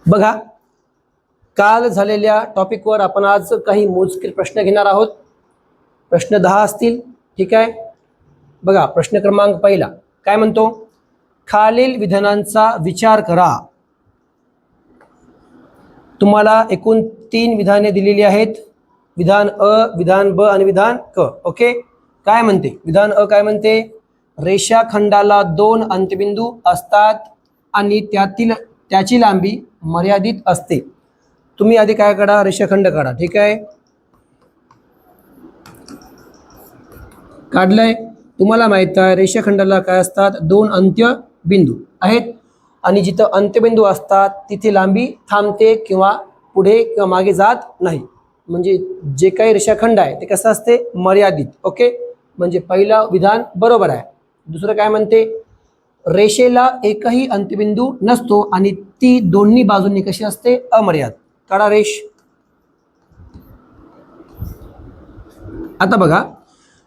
बघा, काल झालेल्या टॉपिकवर आपण आज काही मोजके प्रश्न घेणार आहोत. प्रश्न 10 असतील. ठीक आहे. बघा, प्रश्न क्रमांक पहिला काय म्हणतो, खालील विधानांचा विचार करा. तुम्हाला एकूण 3 विधाने दिलेली आहेत. विधान अ, विधान ब आणि विधान क. ओके. काय म्हणते विधान अ? काय म्हणते, रेषाखंडाला 2 अंत्यबिंदू असतात आणि त्याची लांबी मर्यादित असते. तुम्ही आधी काय काढा, रेषाखंड काढा. ठीक आहे, काढलंय. तुम्हाला माहित आहे रेषाखंडाला काय असतात, 2 अंत्यबिंदू आहेत आणि जिथं अंत्यबिंदू असतात तिथे लांबी थांबते किंवा पुढे किंवा मागे जात नाही. म्हणजे जे काही रेषाखंड आहे ते कसं असते, मर्यादित. ओके, म्हणजे पहिलं विधान बरोबर आहे. दुसरं काय म्हणते, रेषेला एकही अंत्यबिंदू नसतो आणि ती दोन्ही बाजूंनी कशी असते, अमर्याद. काढा रेष. आता बघा,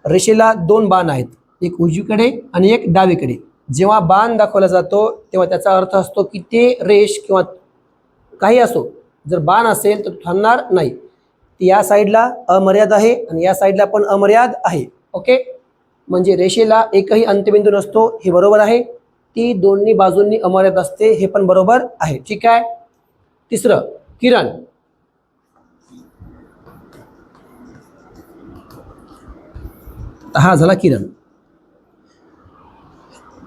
रेषेला 2 बाण आहेत, एक उजवीकडे आणि एक डावीकडे. जेव्हा बाण दाखवला जातो तेव्हा त्याचा अर्थ असतो की ते रेष किंवा काही असो, जर बाण असेल तर थांबणार नाही. या साईडला अमर्याद आहे आणि या साईडला पण अमर्याद आहे. ओके, म्हणजे रेषेला एकही अंत्यबिंदू नसतो हे बरोबर आहे. ती दोन्ही बाजूंनी अमर्याद असते हे पण बरोबर आहे. ठीक आहे. तिसरं, किरण. हा झाला किरण.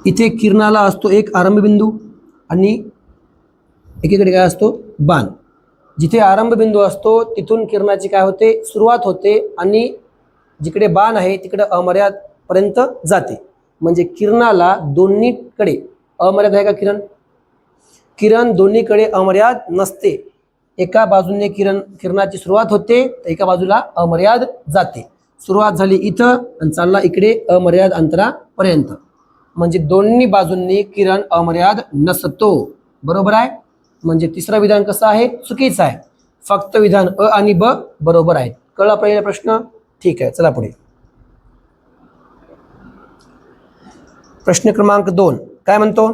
इथे किरणाला असतो एक आरंभबिंदू आणि एकीकडे काय असतो, बाण. जिथे आरंभबिंदू असतो तिथून किरणाची काय होते, सुरुवात होते आणि जिकडे बाण आहे तिकडे अमर्याद पर्यंत जाते. म्हणजे किरणाला दोन्हीकडे अमर्याद आहे का किरण? किरण दोन्हीकडे अमर्याद नसते. एका बाजूने किरणाची सुरुवात होते तर एका बाजूला अमर्याद जाते. सुरुवात झाली इथं आणि चालला इकडे अमर्याद अंतरापर्यंत. म्हणजे दोन्ही बाजूंनी किरण अमर्याद नसतो. बरोबर आहे. म्हणजे तिसरं विधान कसं आहे, चुकीचं आहे. फक्त विधान अ आणि ब बरोबर आहेत. कळला पहिला प्रश्न? ठीक आहे, चला पुढे. प्रश्न क्रमांक 2 काय म्हणतो,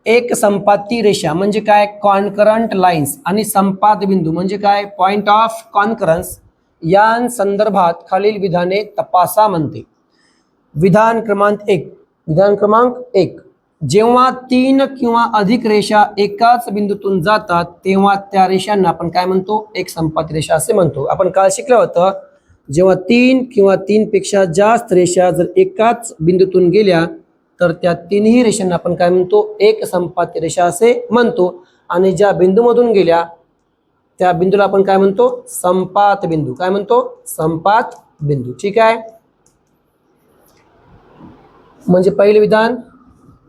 एक संपाती रेषा म्हणजे काय, कॉन्करंट लाईन्स, आणि संपात बिंदू म्हणजे काय, पॉइंट ऑफ कॉन्करन्स, या संदर्भात खालील विधाने तपासा म्हणते. विधान क्रमांक 1, जेव्हा 3 किंवा अधिक रेषा एकाच बिंदूतून जातात तेव्हा त्या रेषांना आपण काय म्हणतो, एक संपाती रेषा असे म्हणतो. आपण काल शिकलं होतं, जेव्हा 3 किंवा 3 पेक्षा जास्त रेषा जर एकाच बिंदूतून गेल्या तर त्या तिन्ही रेषांना आपण काय म्हणतो, एक संपाती रेषा असे म्हणतो. आणि ज्या बिंदूमधून गेल्या त्या बिंदूला आपण काय म्हणतो, संपात बिंदू. काय म्हणतो, संपात बिंदू. ठीक आहे. म्हणजे पहिले विधान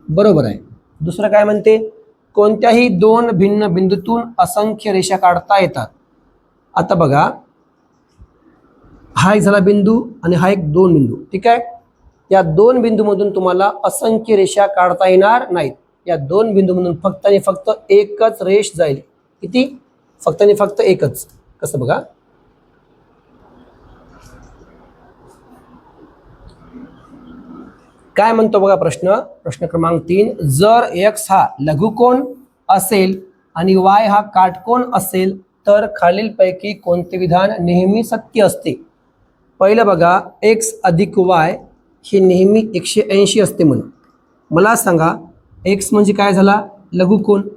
बरोबर आहे. दुसरं काय म्हणते, कोणत्याही 2 भिन्न बिंदूतून असंख्य रेषा काढता येतात. आता बघा, हा एक झाला बिंदू आणि हा एक 2 बिंदू. ठीक आहे. या 2 बिंदूमधून तुम्हाला असंख्य रेषा काढता येणार नाहीत. या 2 बिंदूमधून फक्त आणि फक्त एकच रेष जाईल. किती? फक्त आणि फक्त एकच. कसं बघा, काय म्हणतो बघा प्रश्न क्रमांक 3, जर x हा लघुकोन असेल आणि y हा काटकोन असेल तर खालीलपैकी कोणते विधान नेहमी सत्य असते? पहिलं बघा, x अधिक y हे नेहमी 180 असते म्हणून. मला सांगा, x म्हणजे काय झाला, लघुकोन,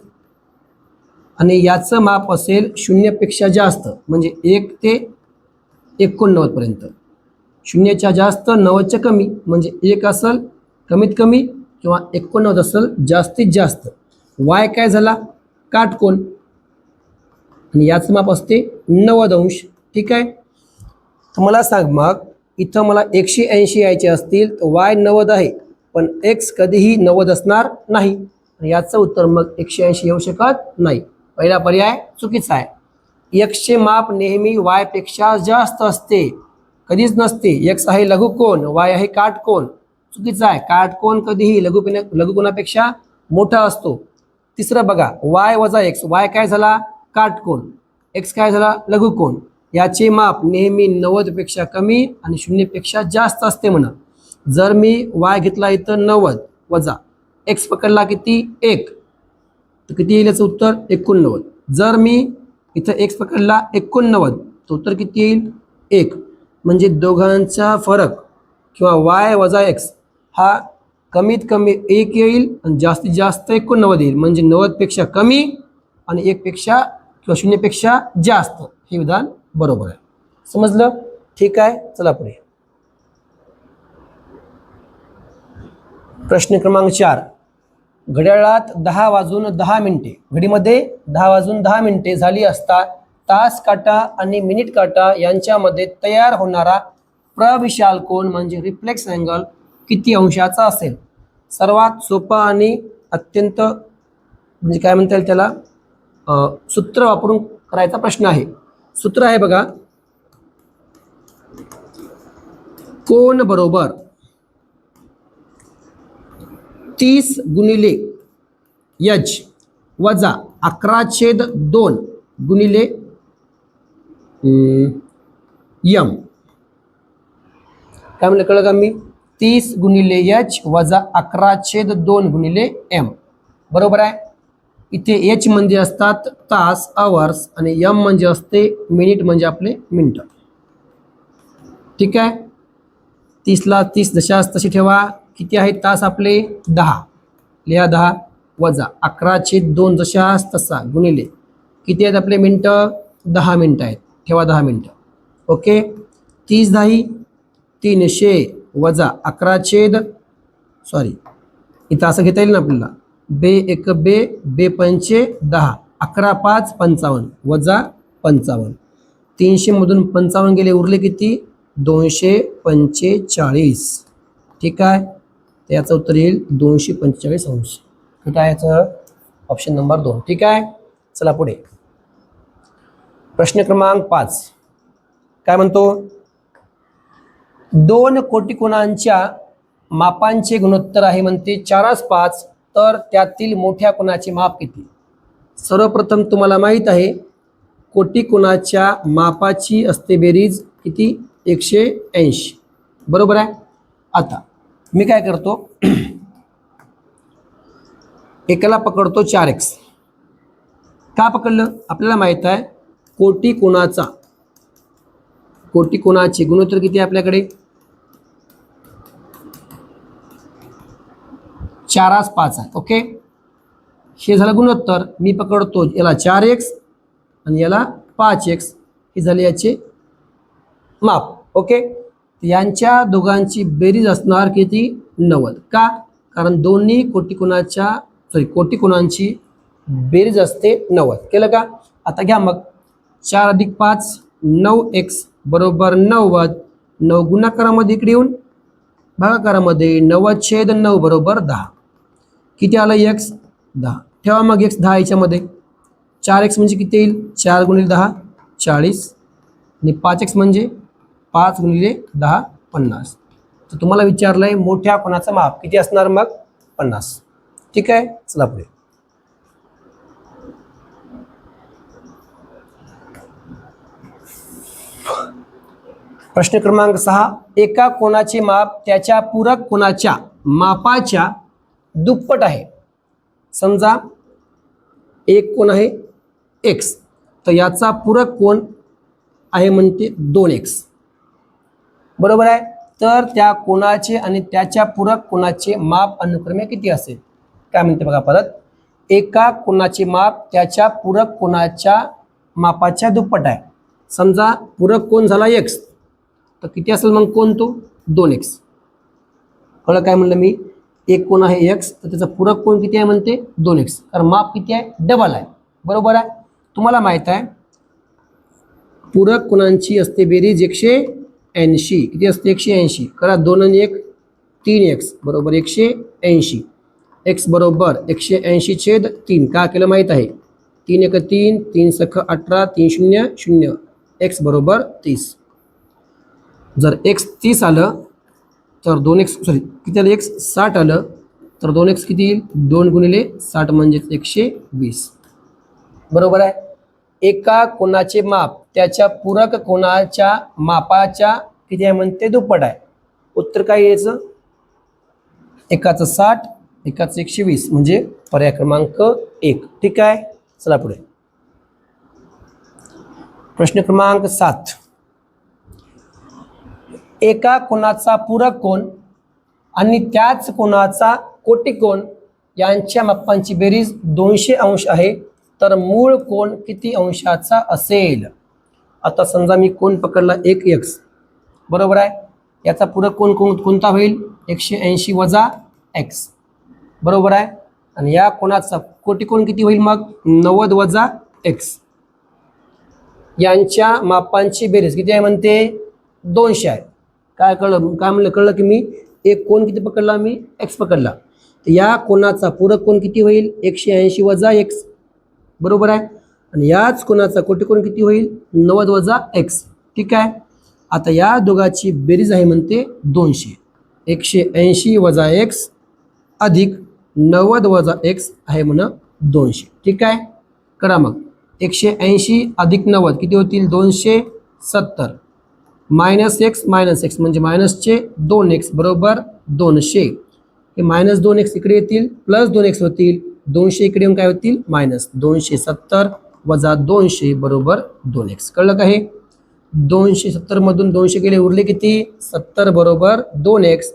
आणि याचं माप असेल 0 पेक्षा जास्त, म्हणजे 1 ते 89 पर्यंत. 0च्या जास्त, 90च्या कमी, म्हणजे 1 असेल कमीत कमी किंवा 89 असेल जास्तीत जास्त. y काय झाला, काटकोन, आणि याचं माप असते 90 अंश. ठीक आहे. तर मला सांग, मग इथं मला 180 यायचे असतील तर y 90 आहे, पण x कधीही 90 असणार नाही. याचं उत्तर मग 180 येऊ शकत नाही. पहिला पर्याय चुकीचा आहे. x चे माप नेहमी y पेक्षा जास्त असते, कधीच नसते. x आहे लघुकोन, y आहे काटकोन. चुकीचा आहे. काटकोन कधीही लघुकोनापेक्षा मोठा असतो. तिसरं बघा, y वजा x, y काय झाला, काटकोन, x काय झाला, लघुकोन. याचे माप नेहमी 90 पेक्षा कमी आणि 0 पेक्षा जास्त असते म्हणा. जर मी y घेतला इथं 90 वजा x पकडला किती, 1, तर किती येईल याचं उत्तर 89. जर मी इथं x पकडला 89 तर उत्तर किती येईल 1. म्हणजे दोघांचा फरक किंवा y वजा x हा कमीत कमी 1 येईल आणि जास्तीत जास्त 89 येईल. म्हणजे 90 पेक्षा कमी आणि 1 पेक्षा किंवा 0 पेक्षा जास्त हे विधान बरोबर आहे. समजलं? ठीक आहे, चला पुढे. प्रश्न क्रमांक 4. घड्याळात 10 वाजून 10 मिनिटे, घडीमध्ये 10 वाजून 10 मिनिटे झाली असता तास काटा आणि मिनिट काटा यांच्यामध्ये तयार होणारा प्रविशाल कोन म्हणजे रिफ्लेक्स अँगल किती अंशाचा असेल? सर्वात सोपा आणि अत्यंत म्हणजे काय म्हणता येईल त्याला सूत्र वापरून करायचा प्रश्न आहे. सूत्र आहे बघा, कोन बरोबर 30 गुणिले h वजा 11/2 गुणिले m. काय म्हणलं कळलं का मी? 30 गुणिले h वजा 11/2 गुणिले m. बरोबर आहे. इथे h म्हणजे असतात तास आवर्स आणि m म्हणजे असते मिनिट म्हणजे आपले मिनिट. ठीक आहे. 30ला 30 जशास तशी ठेवा. किती आहेत तास आपले? 10. लिहा 10 वजा 11/2 जशास तसा गुणिले किती आहेत आपले मिनटं? 10 मिनटं आहेत. ठेवा 10 मिनटं. ओके. 30 10 300 वजा 11 इथं असं घेता येईल ना आपल्याला. बे 1 बे बे 5 10 11 5 55 वजा 55. 300 मधून 55 गेले, उरले किती? 245. ठीक आहे. तर याचं उत्तर येईल 245 अंश. कुठं आहे याचं? Option number 2. ठीक आहे. चला पुढे. प्रश्न क्रमांक 5 काय म्हणतो? 2 कोटिकोणांच्या मापांचे गुणोत्तर आहे म्हणते 4/5, तर त्यातील मोठ्या कोणाचे माप किती? सर्वप्रथम तुम्हाला माहीत आहे कोटिकोणाच्या मापाची असते बेरीज किती? 180. बरोबर आहे. आता मी काय करतो, एकाला पकडतो 4x. का पकडलं? आपल्याला माहित आहे कोटिकोणाचे गुणोत्तर किती आहे आपल्याकडे? 4/5 आहे. ओके. हे झालं गुणोत्तर. मी पकडतो याला 4x आणि याला 5x. हे झाले याचे माप. ओके. यांच्या दोघांची बेरीज असणार किती? 90. का? कारण दोन्ही कोटिकोणांची बेरीज असते 90. केलं का? आता घ्या मग 4 अधिक 5 9x बरोबर 90. 9 गुणाकारामध्ये इकडे येऊन भागाकारामध्ये 90/9 बरोबर 10. किती आलं x? 10. ठेवा मग x 10 याच्यामध्ये. 4x म्हणजे किती येईल? 4 गुणिले 10 40 आणि 5x म्हणजे 5 गुणिले 10 50. तर तुम्हाला विचारलं आहे मोठ्या कोणाचं माप किती असणार? मग 50. ठीक आहे. चला पुढे. प्रश्न क्रमांक 6. एका कोणाचे माप त्याच्या पूरक कोणाच्या मापाच्या दुप्पट आहे. समजा एक कोण आहे x, तर याचा पूरक कोण आहे म्हणते 2x. बरोबर आहे. तर त्या कोणाचे आणि त्याच्या पूरक कोणाचे माप अनुक्रमे किती असेल? काय म्हणते बघा परत. एका कोणाचे माप त्याच्या पूरक कोणाच्या मापाच्या दुप्पट आहे. समजा पूरक कोण झाला x, तर किती असेल मग कोण तो? 2x. कळलं काय म्हणलं मी? एक कोण आहे x, तर त्याचा पूरक कोण किती आहे म्हणते? 2x. कारण माप किती आहे? डबल आहे. बरोबर आहे. तुम्हाला माहित आहे पूरक कोणांची असते बेरीज 180. किती असते? 180. करा 2 आणि 1 3x बरोबर 180. x बरोबर 180/3. का केलं माहीत आहे? 3 1 3 3 सख 18 3 0 0. x बरोबर 30. जर x 30 आलं तर 2x किती आलं? x 60 आलं तर 2x किती येईल? 2 गुणिले 60 म्हणजे 120. बरोबर आहे. एका कोणाचे माप त्याच्या पूरक कोणाच्या मापाच्या किती आहे म्हणते? दुप्पट आहे. उत्तर काय यायचं? एकाचं 60 एकाच 120 म्हणजे पर्याय क्रमांक 1. ठीक आहे, चला पुढे. प्रश्न क्रमांक 7. एका कोनाचा पूरक कोन आणि त्याच कोनाचा कोटिकोन यांच्या मापांची बेरीज 200 अंश आहे, तर मूळ कोन किती अंशाचा असेल? आता समजा मी कोन पकडला 1x, बरोबर आहे. याचा पूरक कोन कोणता होईल? 180 वजा x, बरोबर आहे. आणि या कोनाचा कोटिकोन किती होईल मग? 90 वजा x. यांच्या मापांची बेरीज किती आहे म्हणते? 200 आहे. काय म्हणलं कळलं की मी एक कोन किती पकडला? मी x पकडला. तर या कोनाचा पूरक कोन किती होईल? 180 वजा x, बरोबर आहे. आणि याच कोनाचा कोटिकोन किती होईल? 90 वजा x. ठीक आहे. आता या दोघांची बेरीज आहे म्हणते 200. 180 वजा x अधिक 90 वजा x आहे म्हणा 200. ठीक आहे, करा मग. 180 अधिक 90 किती होतील? 270. मायनस x म्हणजे मायनसचे 2x बरोबर 200. हे मायनस 2x इकडे येतील, प्लस 2x होतील. 200 इकडे येऊन काय होतील? मायनस 270 वजा 200 बरोबर 2x. कळलं का? हे 270 मधून 200 गेले, उरले किती? 70 बरोबर 2x.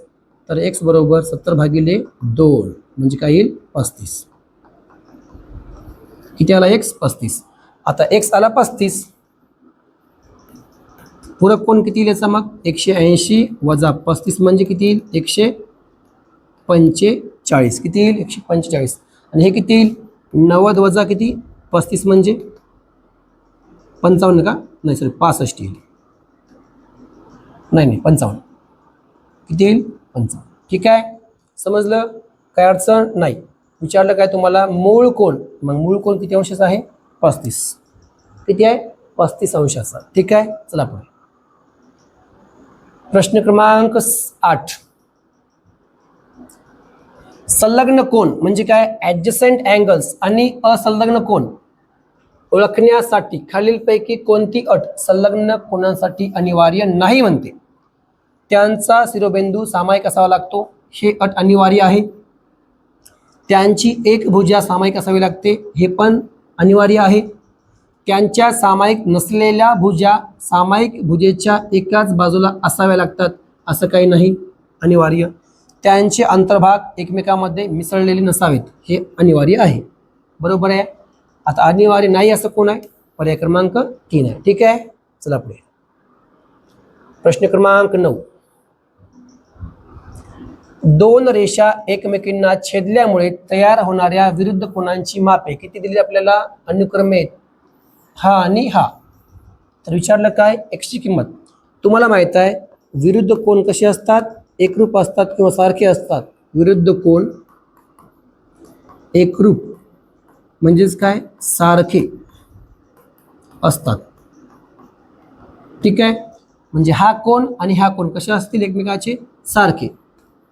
तर x बरोबर 70 भागिले 2 म्हणजे काय येईल? 35. किती आला? x 35. आता x आला 35. पूरक कोन किती येईल याचा मग? 180 वजा 35 म्हणजे किती येईल? 145. किती येईल? 145. आणि हे किती येईल? 90 वजा किती? 35 म्हणजे 55 का? नाही सॉरी 65 येईल. नाही 55. किती येईल? 55. ठीक आहे, समजलं? काय अडचण नाही. विचारलं काय तुम्हाला? मूळ कोन. मग मूळ कोन किती अंशाचा आहे? 35. किती आहे? 35 अंशाचा. ठीक आहे, चला पुढे. प्रश्न क्रमांक 8. संलग्न कोन म्हणजे काय? ॲडजसंट अँगल्स आणि असंलग्न कोन ओळखण्यासाठी खालीलपैकी कोणती अट संलग्न कोनांसाठी अनिवार्य नाही म्हणते? त्यांचा शिरोबिंदू सामायिक असावा लागतो, हे अट अनिवार्य आहे. त्यांची एक भुजा सामायिक असावी लागते, हे पण अनिवार्य आहे. त्यांच्या सामायिक नसलेल्या भुजा सामायिक भुजेच्या एकाच बाजूला असाव्या लागतात, असं काही नाही, अनिवार्य. त्यांचे अंतर्भाग एकमेकांमध्ये मिसळलेले नसावेत, हे अनिवार्य आहे. बरोबर आहे. आता अनिवार्य नाही असं कोण आहे? पर्याय क्रमांक 3 आहे. ठीक आहे, चला पुढे. प्रश्न क्रमांक 9. दोन रेषा एकमेकींना छेदल्यामुळे तयार होणाऱ्या विरुद्ध कोनांची मापे किती दिली आपल्याला? अनुक्रमे हा आणि हा. तर विचारलं काय? x ची किंमत. तुम्हाला माहित आहे विरुद्ध कोन कसे असतात? एकरूप असतात किंवा सारखे असतात. विरुद्ध कोन एकरूप म्हणजेच काय? सारखे असतात. ठीक आहे, म्हणजे हा कोन आणि हा कोन कसे असतील? एकमेकाचे सारखे.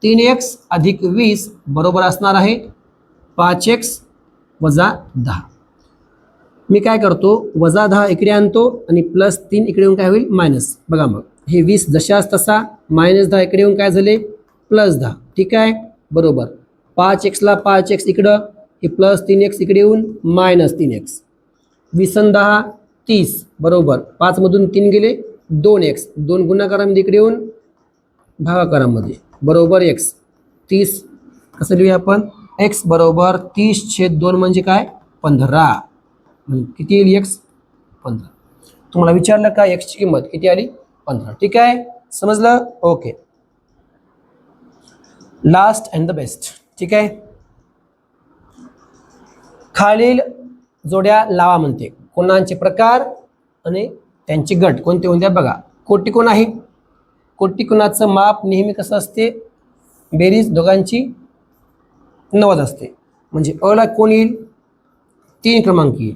3x अधिक 20 बरोबर असणार आहे 5x वजा 10. मी काय करतो? वजा 10 इकडे आणतो आणि प्लस 3 इकडे येऊन काय होईल? मायनस. बघा मग हे 20 जशाच तसा, मायनस 10 इकडे येऊन काय झाले? प्लस 10. ठीक आहे, बरोबर. 5x ला 5x इकडं, हे प्लस 3x इकडे येऊन मायनस 3x. 20 आणि 10 30 बरोबर. 5 मधून 3 गेले 2x. 2 गुणाकारामध्ये इकडे येऊन भागाकारामध्ये बरोबर x. 30 कसं लिहूया आपण? x बरोबर 30/2 म्हणजे काय? 15. किती येईल x? 15. तुम्हाला विचारलं का x ची किंमत किती आली? 15. ठीक आहे, समजलं? Okay. Last and the best. ठीक आहे, खालील जोड्या लावा म्हणते. कोनांचे प्रकार आणि त्यांचे गट कोणते कोणते बघा. कोटिकोन आहे. कोटिकोनाचं माप नेहमी कसं असते? बेरीज दोघांची 90 असते. म्हणजे अ ला कोण येईल? 3 क्रमांक येईल.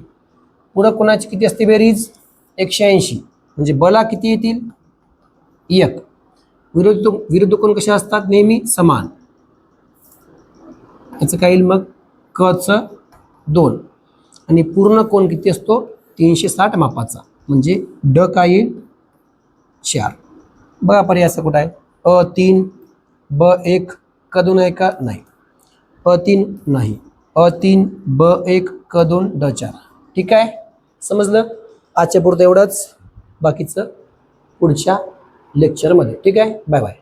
पूरक कोनाची किती असते बेरीज? 180. म्हणजे ब ला किती येतील? 1. विरुद्ध कोन कसे असतात? नेहमी समान. याचं काय येईल मग? क चं 2. आणि पूर्ण कोन किती असतो? 360 मापाचा. म्हणजे ड काय येईल? 4. बघा पर्याय असं कुठं आहे? अ 3, ब 1, क 2 आहे का? नाही. अ3 नाही, अ3 ब1 क2 ड4. ठीक आहे, समजलं. आजच्या पुरतं एवढंच, बाकीचं पुढच्या लेक्चरमध्ये. ठीक आहे, बाय बाय.